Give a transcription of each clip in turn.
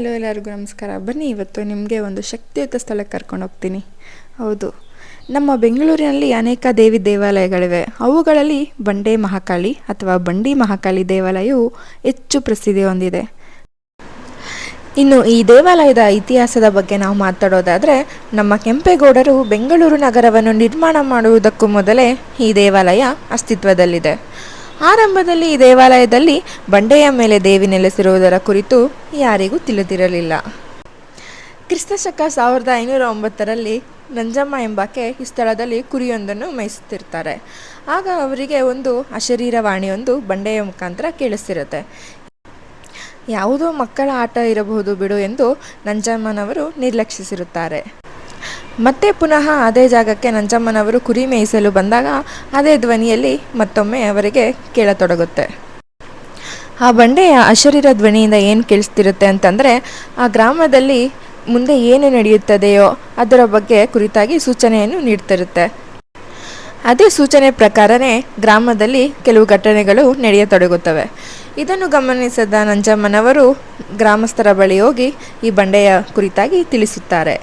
Hello ಎಲ್ಲರಿಗೂ ನಮಸ್ಕಾರ. ಬನ್ನಿ ಇವತ್ತು ನಿಮಗೆ ಒಂದು ಶಕ್ತಿಯುತ ಸ್ಥಳಕ್ಕೆ ಕರ್ಕೊಂಡು ಹೋಗ್ತೀನಿ. ಹೌದು, ನಮ್ಮ ಬೆಂಗಳೂರಿನಲ್ಲಿ ಅನೇಕ ದೇವಿ ದೇವಾಲಯಗಳಿವೆ. ಅವುಗಳಲ್ಲಿ ಬಂಡೆ ಮಹಾಕಾಳಿ ಅಥವಾ ಬಂಡಿ ಮಹಾಕಾಳಿ ದೇವಾಲಯವು ಹೆಚ್ಚು ಪ್ರಸಿದ್ಧಿ ಹೊಂದಿದೆ. ಇನ್ನು ಈ ದೇವಾಲಯದ ಇತಿಹಾಸದ ಬಗ್ಗೆ ನಾವು ಮಾತಾಡೋದಾದರೆ, ನಮ್ಮ ಕೆಂಪೇಗೌಡರು ಬೆಂಗಳೂರು ನಗರವನ್ನು ನಿರ್ಮಾಣ ಮಾಡುವುದಕ್ಕೂ ಮೊದಲೇ ಈ ದೇವಾಲಯ ಅಸ್ತಿತ್ವದಲ್ಲಿದೆ. ಆರಂಭದಲ್ಲಿ ಈ ದೇವಾಲಯದಲ್ಲಿ ಬಂಡೆಯ ಮೇಲೆ ದೇವಿ ನೆಲೆಸಿರುವುದರ ಕುರಿತು ಯಾರಿಗೂ ತಿಳಿದಿರಲಿಲ್ಲ. ಕ್ರಿಸ್ತಶಕ 1509ರಲ್ಲಿ ನಂಜಮ್ಮ ಎಂಬಾಕೆ ಈ ಸ್ಥಳದಲ್ಲಿ ಕುರಿಯೊಂದನ್ನು ಮೇಯಿಸುತ್ತಿರ್ತಾರೆ. ಆಗ ಅವರಿಗೆ ಒಂದು ಅಶರೀರವಾಣಿಯೊಂದು ಬಂಡೆಯ ಮುಖಾಂತರ ಕೇಳಿಸ್ತಿರುತ್ತೆ. ಯಾವುದೋ ಮಕ್ಕಳ ಆಟ ಇರಬಹುದು ಬಿಡು ಎಂದು ನಂಜಮ್ಮನವರು ನಿರ್ಲಕ್ಷಿಸಿರುತ್ತಾರೆ. ಮತ್ತೆ ಪುನಃ ಅದೇ ಜಾಗಕ್ಕೆ ನಂಜಮ್ಮನವರು ಕುರಿ ಮೇಯಿಸಲು ಬಂದಾಗ ಅದೇ ಧ್ವನಿಯಲ್ಲಿ ಮತ್ತೊಮ್ಮೆ ಅವರಿಗೆ ಕೇಳತೊಡಗುತ್ತೆ. ಆ ಬಂಡೆಯ ಅಶರೀರ ಧ್ವನಿಯಿಂದ ಏನು ಕೇಳಿಸ್ತಿರುತ್ತೆ ಅಂತಂದರೆ, ಆ ಗ್ರಾಮದಲ್ಲಿ ಮುಂದೆ ಏನು ನಡೆಯುತ್ತದೆಯೋ ಅದರ ಬಗ್ಗೆ ಕುರಿತಾಗಿ ಸೂಚನೆಯನ್ನು ನೀಡ್ತಿರುತ್ತೆ. ಅದೇ ಸೂಚನೆ ಪ್ರಕಾರನೇ ಗ್ರಾಮದಲ್ಲಿ ಕೆಲವು ಘಟನೆಗಳು ನಡೆಯತೊಡಗುತ್ತವೆ. ಇದನ್ನು ಗಮನಿಸಿದ ನಂಜಮ್ಮನವರು ಗ್ರಾಮಸ್ಥರ ಬಳಿ ಹೋಗಿ ಈ ಬಂಡೆಯ ಕುರಿತಾಗಿ ತಿಳಿಸುತ್ತಾರೆ.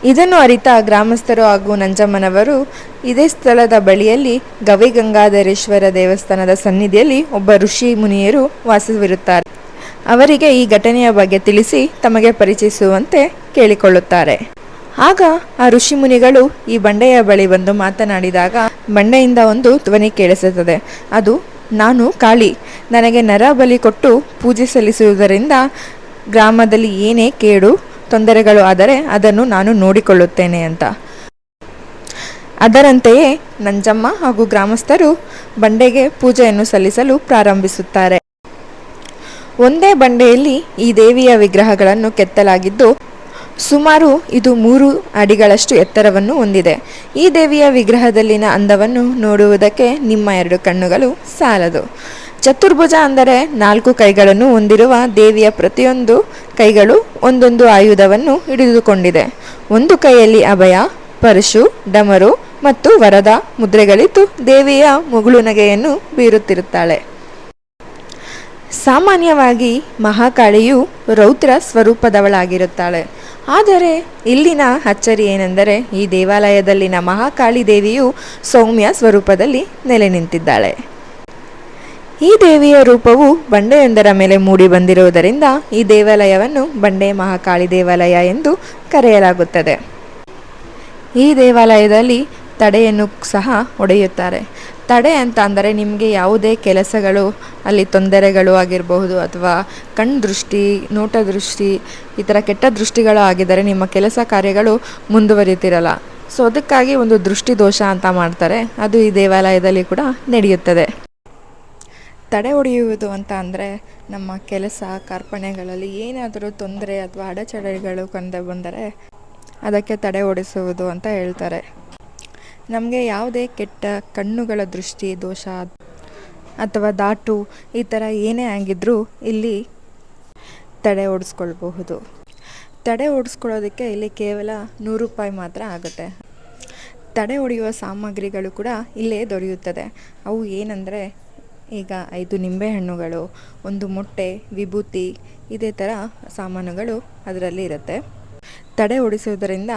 ಇದನ್ನು ಅರಿತ ಗ್ರಾಮಸ್ಥರು ಹಾಗೂ ನಂಜಮ್ಮನವರು ಇದೇ ಸ್ಥಳದ ಬಳಿಯಲ್ಲಿ ಗವಿಗಂಗಾಧರೇಶ್ವರ ದೇವಸ್ಥಾನದ ಸನ್ನಿಧಿಯಲ್ಲಿ ಒಬ್ಬ ಋಷಿ ಮುನಿಯರು ವಾಸವಿರುತ್ತಾರೆ. ಅವರಿಗೆ ಈ ಘಟನೆಯ ಬಗ್ಗೆ ತಿಳಿಸಿ ತಮಗೆ ಪರಿಚಯಿಸುವಂತೆ ಕೇಳಿಕೊಳ್ಳುತ್ತಾರೆ. ಆಗ ಆ ಋಷಿ ಮುನಿಗಳು ಈ ಬಂಡೆಯ ಬಳಿ ಬಂದು ಮಾತನಾಡಿದಾಗ ಬಂಡೆಯಿಂದ ಒಂದು ಧ್ವನಿ ಕೇಳಿಸುತ್ತದೆ. ಅದು, ನಾನು ಕಾಳಿ, ನನಗೆ ನರ ಬಲಿ ಕೊಟ್ಟು ಪೂಜೆ ಸಲ್ಲಿಸುವುದರಿಂದ ಗ್ರಾಮದಲ್ಲಿ ಏನೇ ಕೇಡು ತೊಂದರೆಗಳು ಆದರೆ ಅದನ್ನು ನಾನು ನೋಡಿಕೊಳ್ಳುತ್ತೇನೆ ಅಂತ. ಅದರಂತೆಯೇ ನಂಜಮ್ಮ ಹಾಗೂ ಗ್ರಾಮಸ್ಥರು ಬಂಡೆಗೆ ಪೂಜೆಯನ್ನು ಸಲ್ಲಿಸಲು ಪ್ರಾರಂಭಿಸುತ್ತಾರೆ. ಒಂದೇ ಬಂಡೆಯಲ್ಲಿ ಈ ದೇವಿಯ ವಿಗ್ರಹಗಳನ್ನು ಕೆತ್ತಲಾಗಿದ್ದು ಸುಮಾರು ಇದು 3 ಅಡಿಗಳಷ್ಟು ಎತ್ತರವನ್ನು ಹೊಂದಿದೆ. ಈ ದೇವಿಯ ವಿಗ್ರಹದಲ್ಲಿನ ಅಂದವನ್ನು ನೋಡುವುದಕ್ಕೆ ನಿಮ್ಮ 2 ಕಣ್ಣುಗಳು ಸಾಲದು. ಚತುರ್ಭುಜ ಅಂದರೆ 4 ಕೈಗಳನ್ನು ಹೊಂದಿರುವ ದೇವಿಯ ಪ್ರತಿಯೊಂದು ಕೈಗಳು ಒಂದೊಂದು ಆಯುಧವನ್ನು ಹಿಡಿದುಕೊಂಡಿದೆ. ಒಂದು ಕೈಯಲ್ಲಿ ಅಭಯ, ಪರಶು, ಡಮರು ಮತ್ತು ವರದ ಮುದ್ರೆಗಳಿದ್ದು ದೇವಿಯ ಮುಗುಳು ನಗೆಯನ್ನು ಬೀರುತ್ತಿರುತ್ತಾಳೆ. ಸಾಮಾನ್ಯವಾಗಿ ಮಹಾಕಾಳಿಯು ರೌದ್ರ ಸ್ವರೂಪದವಳಾಗಿರುತ್ತಾಳೆ. ಆದರೆ ಇಲ್ಲಿನ ಅಚ್ಚರಿ ಏನೆಂದರೆ ಈ ದೇವಾಲಯದಲ್ಲಿನ ಮಹಾಕಾಳಿ ದೇವಿಯು ಸೌಮ್ಯ ಸ್ವರೂಪದಲ್ಲಿ ನೆಲೆ ನಿಂತಿದ್ದಾಳೆ. ಈ ದೇವಿಯ ರೂಪವು ಬಂಡೆಯೊಂದರ ಮೇಲೆ ಮೂಡಿ ಬಂದಿರುವುದರಿಂದ ಈ ದೇವಾಲಯವನ್ನು ಬಂಡೆ ಮಹಾಕಾಳಿ ದೇವಾಲಯ ಎಂದು ಕರೆಯಲಾಗುತ್ತದೆ. ಈ ದೇವಾಲಯದಲ್ಲಿ ತಡೆಯನ್ನು ಸಹ ಹೊಡೆಯುತ್ತಾರೆ. ತಡೆ ಅಂತ ಅಂದರೆ ನಿಮಗೆ ಯಾವುದೇ ಕೆಲಸಗಳು ಅಲ್ಲಿ ತೊಂದರೆಗಳು ಆಗಿರಬಹುದು ಅಥವಾ ಕಣ್ದೃಷ್ಟಿ, ನೋಟ ದೃಷ್ಟಿ, ಈ ಥರ ಕೆಟ್ಟ ದೃಷ್ಟಿಗಳು ಆಗಿದ್ದರೆ ನಿಮ್ಮ ಕೆಲಸ ಕಾರ್ಯಗಳು ಮುಂದುವರಿತಿರಲ್ಲ. ಸೊ ಅದಕ್ಕಾಗಿ ಒಂದು ದೃಷ್ಟಿ ದೋಷ ಅಂತ ಮಾಡ್ತಾರೆ. ಅದು ಈ ದೇವಾಲಯದಲ್ಲಿ ಕೂಡ ನಡೆಯುತ್ತದೆ. ತಡೆ ಹೊಡೆಯುವುದು ಅಂತ ಅಂದರೆ ನಮ್ಮ ಕೆಲಸ ಕಾರ್ಪಣ್ಯಗಳಲ್ಲಿ ಏನಾದರೂ ತೊಂದರೆ ಅಥವಾ ಅಡೆತಡೆಗಳು ಕಂಡು ಬಂದರೆ ಅದಕ್ಕೆ ತಡೆ ಹೊಡೆಸುವುದು ಅಂತ ಹೇಳ್ತಾರೆ. ನಮಗೆ ಯಾವುದೇ ಕೆಟ್ಟ ಕಣ್ಣುಗಳ ದೃಷ್ಟಿ ದೋಷ ಅಥವಾ ದಾಟು ಈ ಥರ ಏನೇ ಆಗಿದ್ರೂ ಇಲ್ಲಿ ತಡೆ ಓಡಿಸ್ಕೊಳ್ಬಹುದು. ತಡೆ ಓಡಿಸ್ಕೊಳ್ಳೋದಕ್ಕೆ ಇಲ್ಲಿ ಕೇವಲ 100 ರೂಪಾಯಿ ಮಾತ್ರ ಆಗುತ್ತೆ. ತಡೆ ಹೊಡೆಯುವ ಸಾಮಗ್ರಿಗಳು ಕೂಡ ಇಲ್ಲೇ ದೊರೆಯುತ್ತದೆ. ಅವು ಏನಂದರೆ, ಈಗ 5 ನಿಂಬೆಹಣ್ಣುಗಳು, 1 ಮೊಟ್ಟೆ, ವಿಭೂತಿ, ಇದೇ ಥರ ಸಾಮಾನುಗಳು ಅದರಲ್ಲಿ ಇರುತ್ತೆ. ತಡೆ ಓಡಿಸುವುದರಿಂದ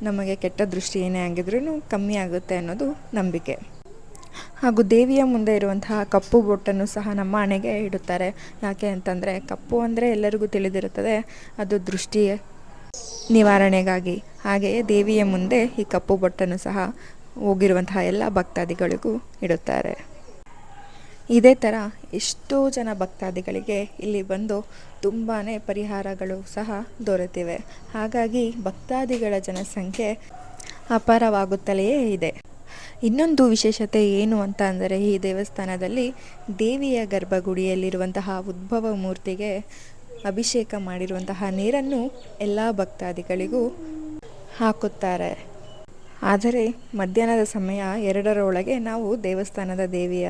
ನಮಗೆ ಕೆಟ್ಟ ದೃಷ್ಟಿ ಏನೇ ಆಗಿದ್ರೂ ಕಮ್ಮಿ ಆಗುತ್ತೆ ಅನ್ನೋದು ನಂಬಿಕೆ. ಹಾಗೂ ದೇವಿಯ ಮುಂದೆ ಇರುವಂತಹ ಕಪ್ಪು ಬೊಟ್ಟನ್ನು ಸಹ ನಮ್ಮ ಹಣೆಗೆ ಇಡುತ್ತಾರೆ. ಯಾಕೆ ಅಂತಂದರೆ ಕಪ್ಪು ಅಂದರೆ ಎಲ್ಲರಿಗೂ ತಿಳಿದಿರುತ್ತದೆ, ಅದು ದೃಷ್ಟಿ ನಿವಾರಣೆಗಾಗಿ. ಹಾಗೆಯೇ ದೇವಿಯ ಮುಂದೆ ಈ ಕಪ್ಪು ಬೊಟ್ಟನ್ನು ಸಹ ಹೋಗಿರುವಂತಹ ಎಲ್ಲ ಭಕ್ತಾದಿಗಳಿಗೂ ಇಡುತ್ತಾರೆ. ಇದೇ ಥರ ಎಷ್ಟೋ ಜನ ಭಕ್ತಾದಿಗಳಿಗೆ ಇಲ್ಲಿ ಬಂದು ತುಂಬಾ ಪರಿಹಾರಗಳು ಸಹ ದೊರೆತಿವೆ. ಹಾಗಾಗಿ ಭಕ್ತಾದಿಗಳ ಜನಸಂಖ್ಯೆ ಅಪಾರವಾಗುತ್ತಲೇ ಇದೆ. ಇನ್ನೊಂದು ವಿಶೇಷತೆ ಏನು ಅಂತ ಅಂದರೆ, ಈ ದೇವಸ್ಥಾನದಲ್ಲಿ ದೇವಿಯ ಗರ್ಭಗುಡಿಯಲ್ಲಿರುವಂತಹ ಉದ್ಭವ ಮೂರ್ತಿಗೆ ಅಭಿಷೇಕ ಮಾಡಿರುವಂತಹ ನೀರನ್ನು ಎಲ್ಲ ಭಕ್ತಾದಿಗಳಿಗೂ ಹಾಕುತ್ತಾರೆ. ಆದರೆ ಮಧ್ಯಾಹ್ನದ ಸಮಯ 2ರ ಒಳಗೆ ನಾವು ದೇವಸ್ಥಾನದ ದೇವಿಯ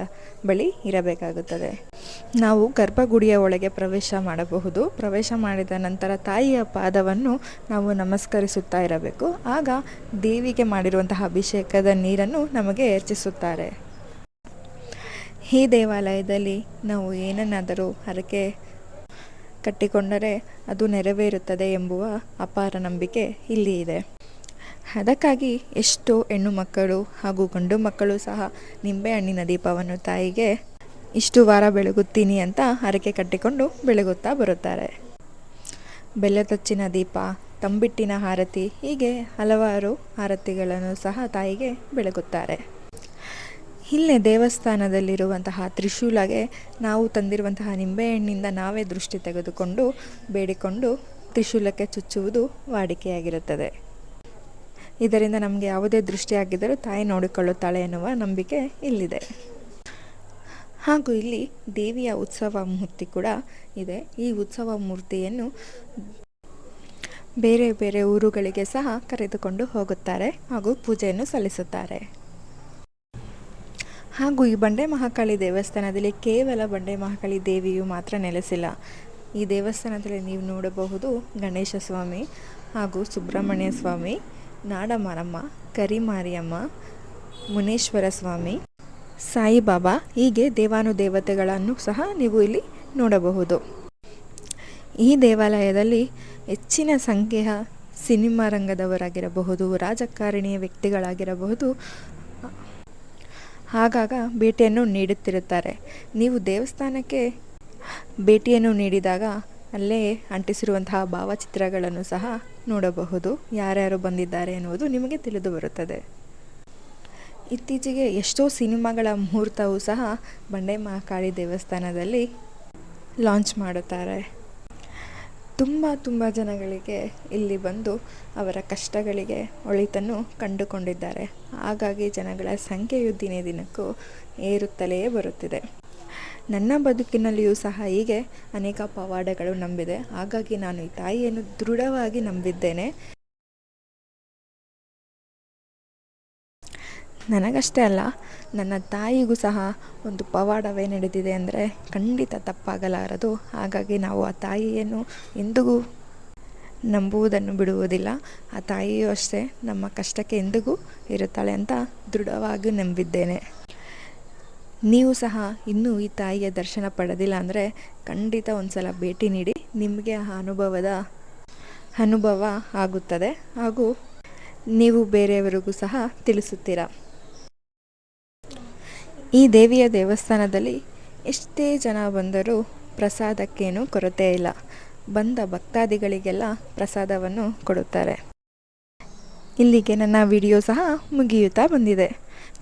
ಬಳಿ ಇರಬೇಕಾಗುತ್ತದೆ. ನಾವು ಗರ್ಭಗುಡಿಯ ಒಳಗೆ ಪ್ರವೇಶ ಮಾಡಬಹುದು. ಪ್ರವೇಶ ಮಾಡಿದ ನಂತರ ತಾಯಿಯ ಪಾದವನ್ನು ನಾವು ನಮಸ್ಕರಿಸುತ್ತಾ ಇರಬೇಕು. ಆಗ ದೇವಿಗೆ ಮಾಡಿರುವಂತಹ ಅಭಿಷೇಕದ ನೀರನ್ನು ನಮಗೆ ಎರಚಿಸುತ್ತಾರೆ. ಈ ದೇವಾಲಯದಲ್ಲಿ ನಾವು ಏನನ್ನಾದರೂ ಹರಕೆ ಕಟ್ಟಿಕೊಂಡರೆ ಅದು ನೆರವೇರುತ್ತದೆ ಎಂಬುವ ಅಪಾರ ನಂಬಿಕೆ ಇಲ್ಲಿ ಇದೆ. ಅದಕ್ಕಾಗಿ ಎಷ್ಟೋ ಹೆಣ್ಣು ಮಕ್ಕಳು ಹಾಗೂ ಗಂಡು ಮಕ್ಕಳು ಸಹ ನಿಂಬೆಹಣ್ಣಿನ ದೀಪವನ್ನು ತಾಯಿಗೆ ಇಷ್ಟು ವಾರ ಬೆಳಗುತ್ತೀನಿ ಅಂತ ಹರಕೆ ಕಟ್ಟಿಕೊಂಡು ಬೆಳಗುತ್ತಾ ಬರುತ್ತಾರೆ. ಬೆಲ್ಲದಚ್ಚಿನ ದೀಪ, ತಂಬಿಟ್ಟಿನ ಆರತಿ, ಹೀಗೆ ಹಲವಾರು ಆರತಿಗಳನ್ನು ಸಹ ತಾಯಿಗೆ ಬೆಳಗುತ್ತಾರೆ. ಇಲ್ಲೇ ದೇವಸ್ಥಾನದಲ್ಲಿರುವಂತಹ ತ್ರಿಶೂಲಗೆ ನಾವು ತಂದಿರುವಂತಹ ನಿಂಬೆಹಣ್ಣಿಂದ ನಾವೇ ದೃಷ್ಟಿ ತೆಗೆದುಕೊಂಡು ಬೇಡಿಕೊಂಡು ತ್ರಿಶೂಲಕ್ಕೆ ಚುಚ್ಚುವುದು ವಾಡಿಕೆಯಾಗಿರುತ್ತದೆ. ಇದರಿಂದ ನಮಗೆ ಯಾವುದೇ ದೃಷ್ಟಿಯಾಗಿದ್ದರೂ ತಾಯಿ ನೋಡಿಕೊಳ್ಳುತ್ತಾಳೆ ಎನ್ನುವ ನಂಬಿಕೆ ಇಲ್ಲಿದೆ. ಹಾಗೂ ಇಲ್ಲಿ ದೇವಿಯ ಉತ್ಸವ ಮೂರ್ತಿ ಕೂಡ ಇದೆ. ಈ ಉತ್ಸವ ಮೂರ್ತಿಯನ್ನು ಬೇರೆ ಬೇರೆ ಊರುಗಳಿಗೆ ಸಹ ಕರೆದುಕೊಂಡು ಹೋಗುತ್ತಾರೆ ಹಾಗೂ ಪೂಜೆಯನ್ನು ಸಲ್ಲಿಸುತ್ತಾರೆ. ಹಾಗೂ ಈ ಬಂಡೆ ಮಹಾಕಾಳಿ ದೇವಸ್ಥಾನದಲ್ಲಿ ಕೇವಲ ಬಂಡೆ ಮಹಾಕಾಳಿ ದೇವಿಯು ಮಾತ್ರ ನೆಲೆಸಿಲ್ಲ. ಈ ದೇವಸ್ಥಾನದಲ್ಲಿ ನೀವು ನೋಡಬಹುದು ಗಣೇಶ ಸ್ವಾಮಿ ಹಾಗೂ ಸುಬ್ರಹ್ಮಣ್ಯ ಸ್ವಾಮಿ, ನಾಡಮಾರಮ್ಮ, ಕರಿಮಾರಿಯಮ್ಮ, ಮುನೇಶ್ವರ ಸ್ವಾಮಿ, ಸಾಯಿಬಾಬಾ, ಹೀಗೆ ದೇವಾನುದೇವತೆಗಳನ್ನು ಸಹ ನೀವು ಇಲ್ಲಿ ನೋಡಬಹುದು. ಈ ದೇವಾಲಯದಲ್ಲಿ ಹೆಚ್ಚಿನ ಸಂಖ್ಯೆಯ ಸಿನಿಮಾ ರಂಗದವರಾಗಿರಬಹುದು, ರಾಜಕಾರಣಿಯ ವ್ಯಕ್ತಿಗಳಾಗಿರಬಹುದು ಆಗಾಗ ಭೇಟಿಯನ್ನು ನೀಡುತ್ತಿರುತ್ತಾರೆ. ನೀವು ದೇವಸ್ಥಾನಕ್ಕೆ ಭೇಟಿಯನ್ನು ನೀಡಿದಾಗ ಅಲ್ಲೇ ಅಂಟಿಸಿರುವಂತಹ ಭಾವಚಿತ್ರಗಳನ್ನು ಸಹ ನೋಡಬಹುದು. ಯಾರ್ಯಾರು ಬಂದಿದ್ದಾರೆ ಎನ್ನುವುದು ನಿಮಗೆ ತಿಳಿದು ಬರುತ್ತದೆ. ಇತ್ತೀಚೆಗೆ ಎಷ್ಟೋ ಸಿನಿಮಾಗಳ ಮುಹೂರ್ತವೂ ಸಹ ಬಂಡೆ ಮಹಾಕಾಳಿ ದೇವಸ್ಥಾನದಲ್ಲಿ ಲಾಂಚ್ ಮಾಡುತ್ತಾರೆ. ತುಂಬ ಜನಗಳಿಗೆ ಇಲ್ಲಿ ಬಂದು ಅವರ ಕಷ್ಟಗಳಿಗೆ ಒಳಿತನ್ನು ಕಂಡುಕೊಂಡಿದ್ದಾರೆ. ಹಾಗಾಗಿ ಜನಗಳ ಸಂಖ್ಯೆಯು ದಿನೇ ದಿನಕ್ಕೂ ಏರುತ್ತಲೇ ಬರುತ್ತಿದೆ. ನನ್ನ ಬದುಕಿನಲ್ಲಿಯೂ ಸಹ ಹೀಗೆ ಅನೇಕ ಪವಾಡಗಳು ನಂಬಿದೆ. ಹಾಗಾಗಿ ನಾನು ಈ ತಾಯಿಯನ್ನು ದೃಢವಾಗಿ ನಂಬಿದ್ದೇನೆ. ನನಗಷ್ಟೇ ಅಲ್ಲ, ನನ್ನ ತಾಯಿಗೂ ಸಹ ಒಂದು ಪವಾಡವೇ ನಡೆದಿದೆ ಅಂದರೆ ಖಂಡಿತ ತಪ್ಪಾಗಲಾರದು. ಹಾಗಾಗಿ ನಾವು ಆ ತಾಯಿಯನ್ನು ಎಂದಿಗೂ ನಂಬುವುದನ್ನು ಬಿಡುವುದಿಲ್ಲ. ಆ ತಾಯಿಯೂ ಅಷ್ಟೇ ನಮ್ಮ ಕಷ್ಟಕ್ಕೆ ಎಂದಿಗೂ ಇರುತ್ತಾಳೆ ಅಂತ ದೃಢವಾಗಿ ನಂಬಿದ್ದೇನೆ. ನೀವು ಸಹ ಇನ್ನೂ ಈ ತಾಯಿಯ ದರ್ಶನ ಪಡೆದಿಲ್ಲ ಅಂದರೆ ಖಂಡಿತ ಒಂದು ಸಲ ಭೇಟಿ ನೀಡಿ. ನಿಮಗೆ ಆ ಅನುಭವ ಆಗುತ್ತದೆ ಹಾಗೂ ನೀವು ಬೇರೆಯವರಿಗೂ ಸಹ ತಿಳಿಸುತ್ತೀರಾ. ಈ ದೇವಿಯ ದೇವಸ್ಥಾನದಲ್ಲಿ ಎಷ್ಟೇ ಜನ ಬಂದರೂ ಪ್ರಸಾದಕ್ಕೇನೂ ಕೊರತೆ ಇಲ್ಲ. ಬಂದ ಭಕ್ತಾದಿಗಳಿಗೆಲ್ಲ ಪ್ರಸಾದವನ್ನು ಕೊಡುತ್ತಾರೆ. ಇಲ್ಲಿಗೆ ನನ್ನ ವಿಡಿಯೋ ಸಹ ಮುಗಿಯುತ್ತಾ ಬಂದಿದೆ.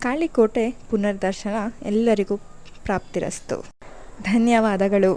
ಕಾಳಿಕೋಟೆ ಪುನರ್ದರ್ಶನ ಎಲ್ಲರಿಗೂ ಪ್ರಾಪ್ತಿರಸ್ತು. ಧನ್ಯವಾದಗಳು.